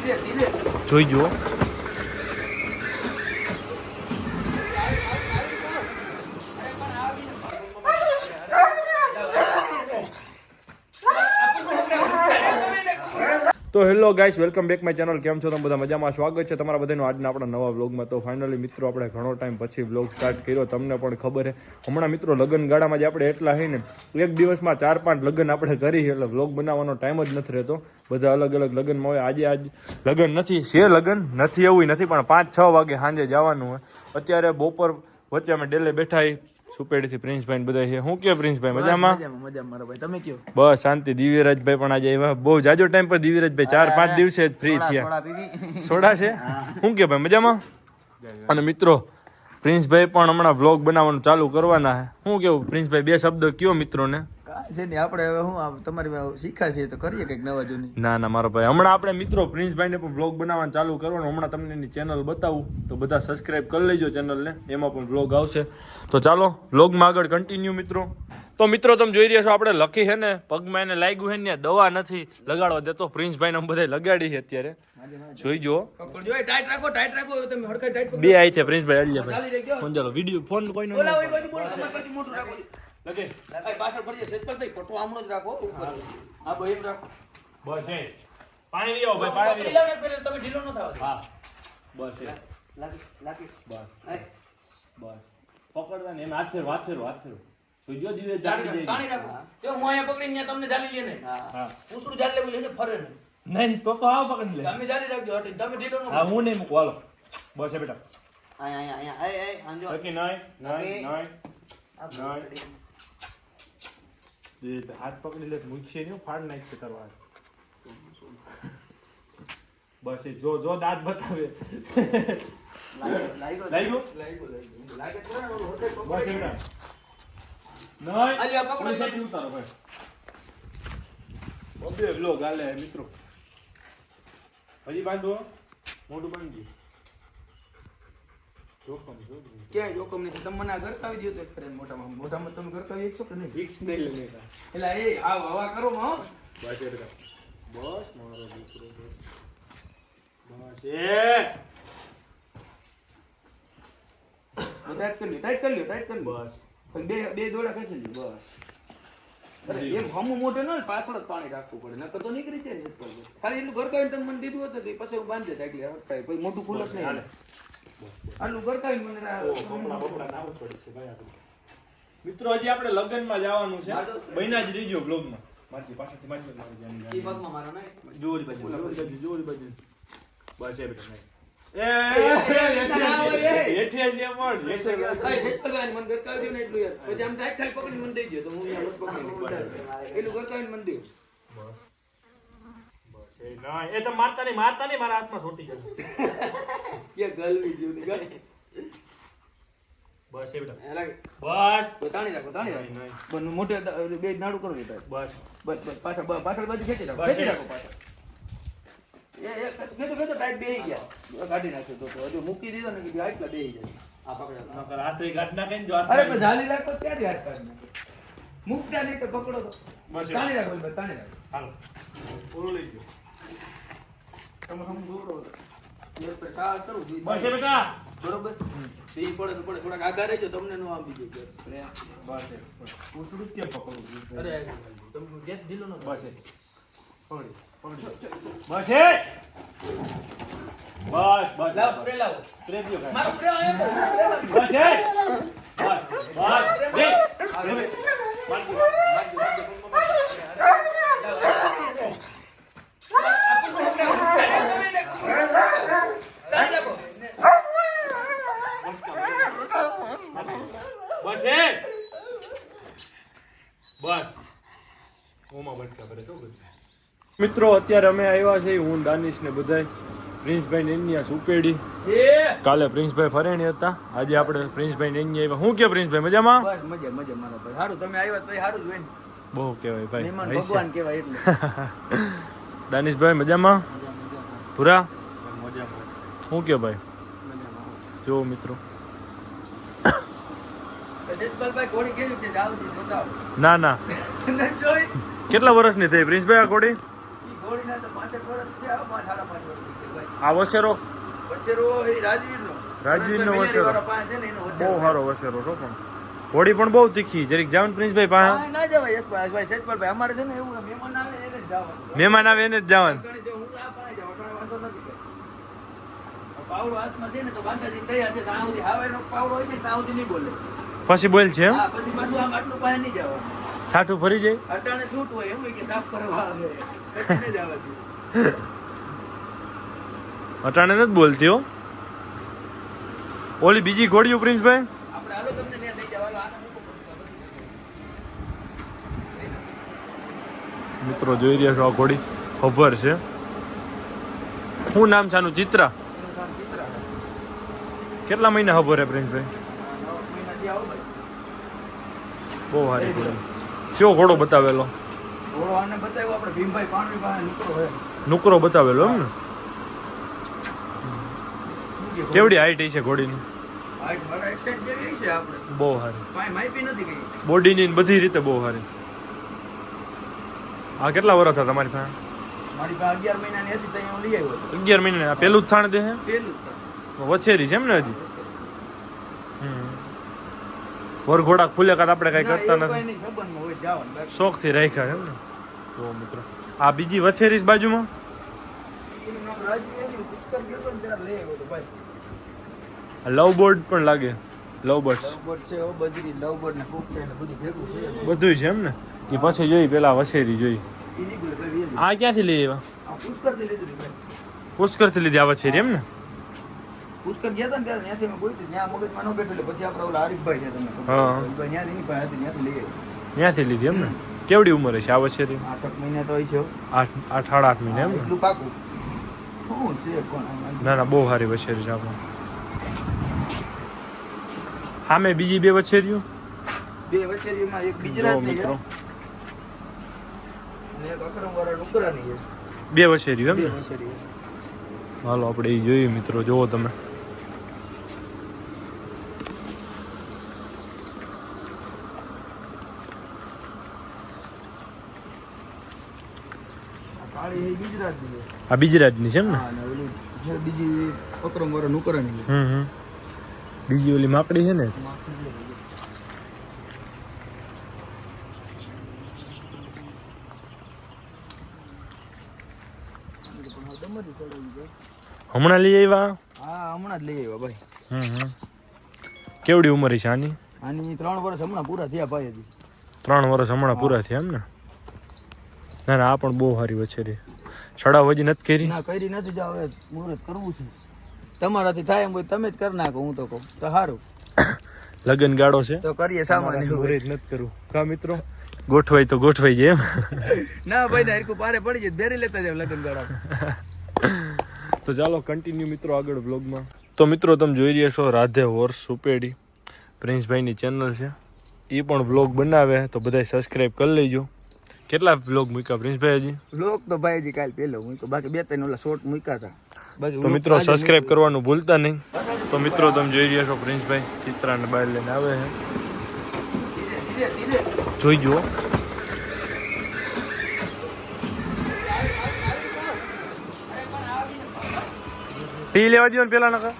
જોઈ જુઓ. તો hello guys, welcome back my channel. કેમ છો તમે બધા? મજામાં? સ્વાગત છે તમારા બધાનું આજના આપણા નવા વ્લોગમાં. તો ફાઇનલી મિત્રો આપણે ઘણો ટાઈમ પછી વ્લોગ સ્ટાર્ટ કર્યો. તમને પણ ખબર છે હમણાં મિત્રો લગ્ન ગાળામાં જ આપણે એટલા હોય ને, એક દિવસમાં 4-5 લગ્ન આપણે કરી, એટલે વ્લોગ બનાવવાનો ટાઈમ જ નથી રહેતો. બધા અલગ અલગ લગ્નમાં હોય. આજ લગ્ન નથી, છે લગ્ન નથી એવું નથી, પણ 5-6 વાગે સાંજે જવાનું હોય. અત્યારે બપોર વચ્ચે અમે ડેલે બેઠા સુપેડીથી પ્રિન્સભાઈ બધા છે. શું કહો પ્રિન્સભાઈ? મજામાં? મજામાં મારા ભાઈ, તમે કહો? બસ શાંતિ. દિવ્યરાજભાઈ પણ આજે આવ્યા. બહુ જાજો ટાઈમ પર દિવ્યરાજભાઈ 4-5 દિવસે જ ફ્રી થયા. સોડા છે? શું કે ભાઈ મજામાં? અને મિત્રો પ્રિન્સભાઈ પણ હમણાં વ્લોગ બનાવવાનું ચાલુ કરવાના છે. શું કેવું પ્રિન્સભાઈ, 2 શબ્દ કયો મિત્રોને? છે ને આપણે હવે હું તમારી શીખાશે તો કરીએ કંઈક નવા જૂની. ના મારો ભાઈ, હમણાં આપણે મિત્રો પ્રિન્સભાઈને પણ વ્લોગ બનાવવાનું ચાલુ કરવાનું. હમણાં તમને એની ચેનલ બતાવું તો બધા સબસ્ક્રાઇબ કરી લેજો ચેનલને, એમાં પણ વ્લોગ આવશે. તો ચાલો વ્લોગમાં આગળ કન્ટિન્યુ મિત્રો. તો મિત્રો તમે જોઈ રહ્યા છો આપણે લખી છે ને પગમાં એને લાગ્યું છે ને, દવા નથી લગાડવા દેતો. પ્રિન્સભાઈને બધા લગાડી છે અત્યારે, જોઈ જો. ટાઈટ રાખો, ટાઈટ રાખો તમે હરખા ટાઈટ. 2 આવી છે પ્રિન્સભાઈ. અલ્યા ભાઈ ફોન ચાલો, વિડિયો ફોન કોઈનો મોટું રાખો. લગે પાછળ ફરીએ સેજપાલભાઈ, ફોટો આમનો જ રાખો ઉપર. હા ભાઈ એમ રાખો. બસ એ પાણી લઈ આવો ભાઈ, પાણી લઈ આવો. પહેલા તમે ઢીલો ન થાવ. હા બસ એ લાગી બસ બસ પકડવા ને એમ હાથ ફેરો સુજો દીવે જાળી પાણી રાખો. તે હું અહીંયા પકડીને તમને જાલી લે ને. હા ઉસરું જાલી લેવું લેને ફરે ને. નહીં તો આવ પકડી લે. તમે જાલી રાખજો, હટી તમે ઢીલો ન. હા હું નહીં મૂકું, હાલો બસ એ બેટા. અહીંયા એ આંજો. ઓકે નાય હાથ પકડી લે, મૂકશે નહીં, ફાડ નાખશે તારો હાથ. બસ એ જો દાંત બતાવે. લાગ્યો બસ એવડા નાય. અલ્યા પકડ ઉતારો ભાઈ. ઓબે વ્લોગ હાલે મિત્રો. હજી બાંધો, મોઢું બાંધી. ક્યાંય જોખમ નથી. તમે મને ગરકાવી દો તો એક ફરે મોઢામાં તમે ગરકાવી એક છો કે નહીં? ફિક્સ નહીં લેને. એટલે એ આ હવા કરો માં. બસ એ બેટા, બસ મારો દીકરો, બસ એ ટાઈટ કરી લ્યો. બસ બે દોડા ખેંચી લ્યો બસ. અરે એમ હમું મોઢે ન હોય, પાછળ જ પાણી રાખવું પડે, નકર તો નીકળી જાય ને. ખાલી એટલું ગરકાવીને તમે મને દીધું હતું તો પછી હું બાંધી દે એટલે હટકાય, કોઈ મોટું ફૂલ જ નહીં. આટલું ગરકાવીને મને મિત્રો હજી આપણે લગ્નમાં જવાનું છે. બહેના જ રીજો બ્લોગમાં. મારજી પાછળથી મારજી એ ભાગમાં મારો નહીં. જોરી બાજુ. બસ એ બેટા નહીં. એ તો મારતા નહીં મારા હાથમાં છોટી જશે. બસ એ બેટા બસ તાણી રાખો. મોટે બે નાડું કરો ને. બસ પાછળ બાજુ ખેંચી રાખો. પાછળ ટાઈટ બેહી ગયા, કાઢી નાખ્યો તો હજુ મૂકી દીધો ને કે આટલા બેહી જાય. આ પકડો હાથે ગાંઠ નાખે જો. અરે પણ જાલી રાખો ત્યારે હાથ કાઢી નાખો. મૂકતા નહીં તો પકડો તો તાણી રાખો. તાણી રાખો. હાલો ઓલો લઈ ગયો. તમે હમ દોરો એ પર સાલ કરું દી. બસ એ બેટા બરોબર. બી પડે થોડાક આગા રહેજો, તમને નો આમ બીજો કે બસ એ ઉસડું કે પકડું. અરે તમે ગેટ ઢીલો નો. બસ એ પકડી બસ એ બસ લાવ સ્પ્રે લાવો. સ્પ્રે દો મારો સ્પ્રે આયો. બસ એ મિત્રો અત્યારે અમે આવ્યા છે, હું દાનિશ ને બધાય પ્રિન્સભાઈ ને એની સુપેડી. કાલે પ્રિન્સભાઈ ફરેણી હતા, આજે આપણે પ્રિન્સભાઈ ને એની આવ્યા. શું કે પ્રિન્સભાઈ મજામાં? બસ મજા મારા ભાઈ. સારું તમે આવ્યા તો સારું જ હોય ને. બહુ કહેવાય ભાઈ, મહેમાન ભગવાન કહેવાય એટલે. દાનિશભાઈ મજામાં? પૂરા શું કે ભાઈ? જો મિત્રો ના કેટલા વર્ષની થઈ પ્રિન્સભાઈ આ ઘોડી? આ વસેરો વછેરો એ રાજવીરનો રાજવીરનો મિનારી વછેરો. વાળા પાસે છે ને એનો બહુ વછેરો. સારો વસેરો છો પણ હોડી પણ બહુ તીખી જરીક જાવન પ્રિન્સભાઈ પાસે હા, ના જવાય યશભાઈ સેજપાલભાઈ અમારે છે ને એવું મહેમાન આવે એને જ જવાનું મહેમાન આવે એને જ જવાનું ઘણી જો હું આ પાસે જાઉં અટાણે વાંધો નથી કઈ. પાવડો હાથમાં છે ને તો બાંધાજી તૈયાર છે ત્યાં સુધી હાવેનો પાવડો હોય છે ત્યાં સુધી નહીં બોલે પછી બોલ છે એમ હા પછી પાછું આમ આટલું પાસે નહીં જવાનું ઠાઠું ફરી જાય અટાણે છૂટ હોય એવું હોય કે સાફ કરવા આવે પછી નહીં જવાતું અટાણે નથી બોલતી હો ઓલી બીજી ઘોડીઓ પ્રિન્સભાઈ આપણે હાલો તમને ત્યાં લઈ જવાનું આનંદ મિત્રો જોઈ રહ્યા છો આ ઘોડી ખબર છે શું નામ છે આનું ચિત્રા એનું કામ ચિત્રા છે. કેટલા મહિના ખબર હે પ્રિન્સભાઈ 9 મહિનાથી આવો ભાઈ બહુ સારી ઘોડી કયો ઘોડો બતાવેલો ઘોડો આને બતાવ્યો આપણે ભીમભાઈ પાણી પાસે નીકળો હોય નુકરો બતાવેલો એમ ને કેવડી હાઈટ છે ઘોડીની હાઈટ મારા એક્સાઇટ જેવી છે આપણે બહુ સારી પાય માપી નથી ગઈ બોડીની ને બધી રીતે બહુ સારી આ કેટલા વર્ષ હતા તમારી પાસે મારી પાસે 11 મહિનાની હતી ત્યાં હું લઈ આવ્યો હતો 11 મહિના આ પેલું જ થાણ દે છે પેલું વછેરી છે એમ ને હજી વરઘોડા ખુલે કાં આપણે કઈ કરતા નથી કોઈ નહીં સંબંધમાં હોય જવાનું બાકી શોખથી રાખ્યા છે એમ ને તો મિત્રો આ બીજી વછેરી છે બાજુમાં એનું નામ રાજુ એની પુષ્કર ગયો તો ને ત્યારે લઈ આવ્યો હતો ભાઈ લવ બોર્ડ પણ લાગે લવ બર્ડ્સ લવબર્ડ છે ઓ બજરી લવબર્ડ ને ફૂક છે ને બધું ભેગું છે બધું છે એમ ને એ પછી જોઈ પેલા વછેરી જોઈ ઈ નીકળે ભાઈ વેલી. આ ક્યાંથી લઈ આવ્યા આ પુષ્કર થી લીધું ભાઈ પુષ્કરથી લીધી આ વછેરી એમ ને પુષ્કર ગયા હતા ને ત્યારે ત્યાંથી મેં બોલી ત્યાં મગજમાં ન બેઠું એટલે પછી આપણે ઓલા હરીફભાઈ છે તમને ખબર. હા. હરીફભાઈ ત્યાંથી એની પાસે હતી ત્યાંથી લઈ આવ્યો ત્યાંથી લીધી એમ ને કેવડી ઉંમર છે આ વછેરી 8 મહિના તો હોય છે હો. 8 સાડા 8 મહિના એમ ને એટલું પાકું શું છે કોણ આમાં? ના ના બહુ સારી વછેરી છે આપણે સામે બીજી બે વછેરીઓ બે વછેરીઓમાં એક જો ગુજરાતની છે મિત્રો અને એક અકરમવાળા નુકરાની છે બે વછેરીઓ એમ બે ને વછેરીઓ હાલો આપણે એ જોઈએ મિત્રો જોવો તમે આ કાળી એ ગુજરાતની છે આ બીજી રાજની છે એમ ને હા અને ઓલી છે બીજી અકરમવાળા નુકરાની છે બીજી ઓલી માકડી છે ને હમણાં લઈ આવ્યા હા હમણાં જ લઈ આવ્યા ભાઈ કેવડી ઉંમર છે આની આની 3 વર્ષ હમણાં પૂરા થયા ભાઈ હજી 3 વર્ષ હમણાં પૂરા થયા એમ ને ના ના આ પણ બહુ સારી વછેરી છડાવ હજી નથી કરી ના કરી નથી જાવ હવે મુહૂર્ત કરવું છે તમારાથી થાય એમ હોય તમે જ કરી નાખો હું તો કહું તો સારું લગન ગાળો છે તો કરીએ સામાન્ય મુહૂર્ત નથી કરવું કા મિત્રો ગોઠવાય તો ગોઠવાઈ જાય એમ ના ભાઈ ના હરકું પારે પડી જાય બેરી લેતા જાવ લગન ગાળા તો ચાલો કન્ટિન્યુ મિત્રો આગળ વ્લોગમાં તો મિત્રો તમે જોઈ રહ્યા છો રાધે હોર્સ સુપેડી પ્રિન્સભાઈની ચેનલ છે એ પણ વ્લોગ બનાવે તો બધાય સબસ્ક્રાઈબ કરી લેજો કેટલા વ્લોગ મૂક્યા પ્રિન્સભાઈ હજી લોક તો ભાઈ હજી કાલ પેલો મૂક્યો બાકી 2-3 ઓલા શોર્ટ મૂક્યા હતા બાકી તો મિત્રો સબસ્ક્રાઇબ કરવાનું ભૂલતા નહીં તો મિત્રો તમે જોઈ રહ્યા છો પ્રિન્સભાઈ ચિત્રાને બહાર લઈને આવે છે ધીરે ધીરે જોઈજો ટી લેવા દો ને પેલા નકા